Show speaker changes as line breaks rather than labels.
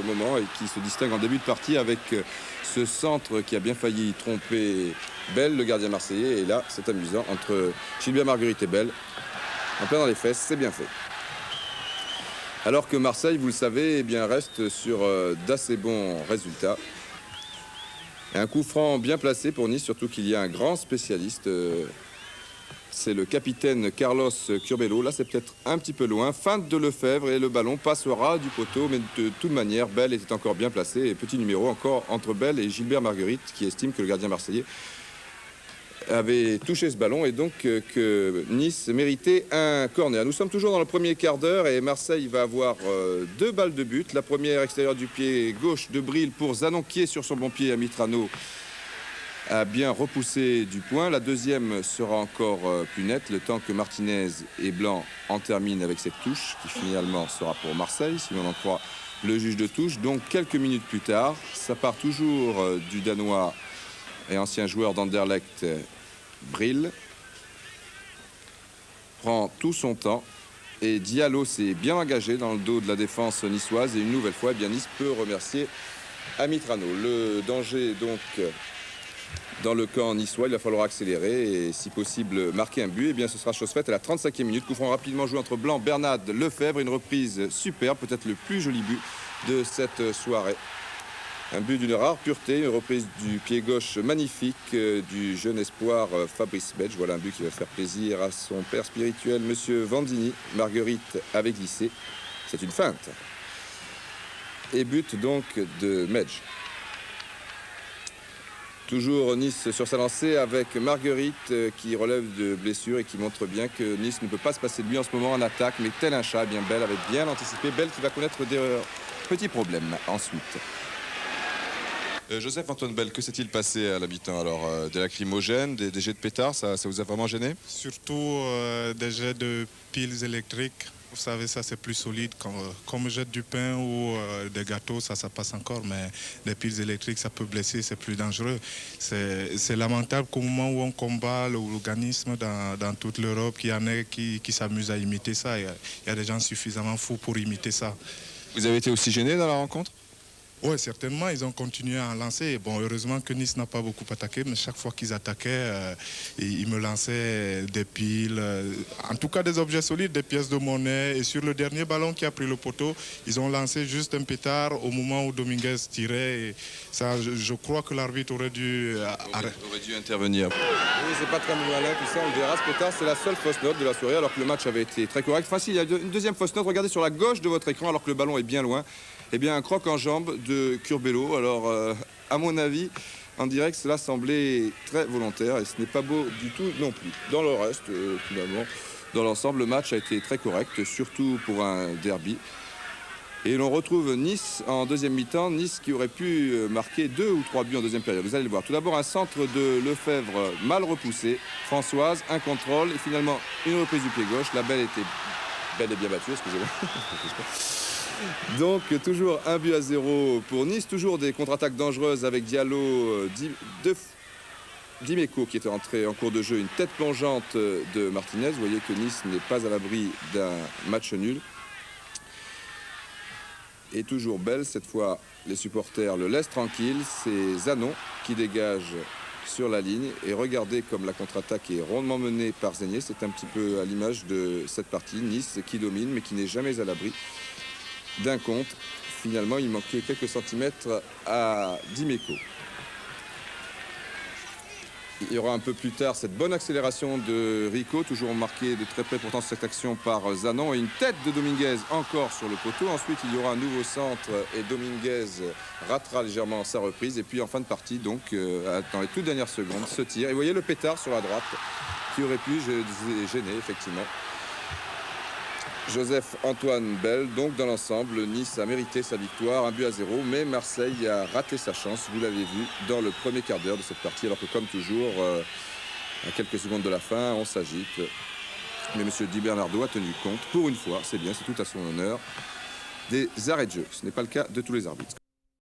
moment et qui se distingue en début de partie avec ce centre qui a bien failli tromper Bell, le gardien marseillais. Et là, c'est amusant, entre Gilbert Marguerite et Bell, en plein dans les fesses, c'est bien fait. Alors que Marseille, vous le savez, eh bien, reste sur d'assez bons résultats. Et un coup franc bien placé pour Nice, surtout qu'il y a un grand spécialiste. C'est le capitaine Carlos Curbelo. Là, c'est peut-être un petit peu loin. Feinte de Lefebvre et le ballon passe au ras du poteau. Mais de toute manière, Bell était encore bien placé. Et petit numéro encore entre Bell et Gilbert Marguerite, qui estime que le gardien marseillais avait touché ce ballon et donc que Nice méritait un corner. Nous sommes toujours dans le premier quart d'heure et Marseille va avoir 2 balles de but. La première extérieure du pied gauche de Bril pour Zanon qui est sur son bon pied. Amitrano a bien repoussé du point. La deuxième sera encore plus nette, le temps que Martinez et Blanc en terminent avec cette touche qui finalement sera pour Marseille, si l'on en croit le juge de touche. Donc quelques minutes plus tard, ça part toujours du Danois et ancien joueur d'Anderlecht, Bril. Prend tout son temps et Diallo s'est bien engagé dans le dos de la défense niçoise et une nouvelle fois, eh bien, Nice peut remercier Amitrano. Le danger donc dans le camp niçois, il va falloir accélérer et si possible marquer un but. Et bien ce sera chose faite à la 35e minute. Coup franc rapidement joué entre Blanc, Bernat, Lefebvre. Une reprise superbe, peut-être le plus joli but de cette soirée. Un but d'une rare pureté, une reprise du pied gauche magnifique du jeune espoir Fabrice Bedge. Voilà un but qui va faire plaisir à son père spirituel, Monsieur Vandini. Marguerite avait glissé. C'est une feinte. Et but donc de Medge. Toujours Nice sur sa lancée avec Marguerite qui relève de blessure et qui montre bien que Nice ne peut pas se passer de lui en ce moment en attaque. Mais tel un chat, bien Bell avait bien anticipé. Bell qui va connaître des petits problèmes ensuite. Joseph-Antoine Bell, que s'est-il passé à l'habitant alors des lacrymogènes, des jets de pétards, ça vous a vraiment gêné?
Surtout des jets de piles électriques. Vous savez, ça c'est plus solide. Comme jette du pain ou des gâteaux, ça passe encore. Mais les piles électriques, ça peut blesser, c'est plus dangereux. C'est lamentable qu'au moment où on combat l'organisme dans toute l'Europe, qu'il y en ait qui s'amusent à imiter ça. Il y a des gens suffisamment fous pour imiter ça.
Vous avez été aussi gêné dans la rencontre?
Oui, certainement, ils ont continué à en lancer. Bon, heureusement que Nice n'a pas beaucoup attaqué, mais chaque fois qu'ils attaquaient, ils me lançaient des piles, en tout cas des objets solides, des pièces de monnaie. Et sur le dernier ballon qui a pris le poteau, ils ont lancé juste un pétard au moment où Dominguez tirait. Et ça, je crois que l'arbitre aurait dû
intervenir. Oui, c'est pas très malin tout ça, on le verra. Ce pétard, c'est la seule fausse note de la soirée, alors que le match avait été très correct. Enfin, si, il y a une deuxième fausse note. Regardez sur la gauche de votre écran, alors que le ballon est bien loin. Eh bien, un croc en jambe de Curbelo. Alors, à mon avis, en direct, cela semblait très volontaire et ce n'est pas beau du tout non plus. Dans le reste, finalement, dans l'ensemble, le match a été très correct, surtout pour un derby. Et l'on retrouve Nice en deuxième mi-temps. Nice qui aurait pu marquer 2 ou 3 buts en deuxième période. Vous allez le voir. Tout d'abord, un centre de Lefebvre mal repoussé. Françoise, un contrôle et finalement une reprise du pied gauche. La belle et bien battue, excusez-moi. Donc toujours 1-0 pour Nice, toujours des contre-attaques dangereuses avec Diallo, Dimeco qui était entré en cours de jeu, une tête plongeante de Martinez. Vous voyez que Nice n'est pas à l'abri d'un match nul. Et toujours Bell, cette fois les supporters le laissent tranquille, c'est Zanon qui dégage sur la ligne. Et regardez comme la contre-attaque est rondement menée par Zenier, c'est un petit peu à l'image de cette partie, Nice qui domine mais qui n'est jamais à l'abri d'un contre. Finalement, il manquait quelques centimètres à Dimeco. Il y aura un peu plus tard cette bonne accélération de Rico, toujours marqué de très près pourtant cette action par Zanon. Et une tête de Dominguez encore sur le poteau. Ensuite, il y aura un nouveau centre et Dominguez ratera légèrement sa reprise. Et puis en fin de partie, donc, dans les toutes dernières secondes, ce tir. Et vous voyez le pétard sur la droite qui aurait pu gêner, effectivement. Joseph-Antoine Bell, donc dans l'ensemble, Nice a mérité sa victoire, 1-0, mais Marseille a raté sa chance, vous l'avez vu, dans le premier quart d'heure de cette partie, alors que comme toujours, à quelques secondes de la fin, on s'agite. Mais M. Di Bernardo a tenu compte, pour une fois, c'est bien, c'est tout à son honneur, des arrêts de jeu. Ce n'est pas le cas de tous les arbitres.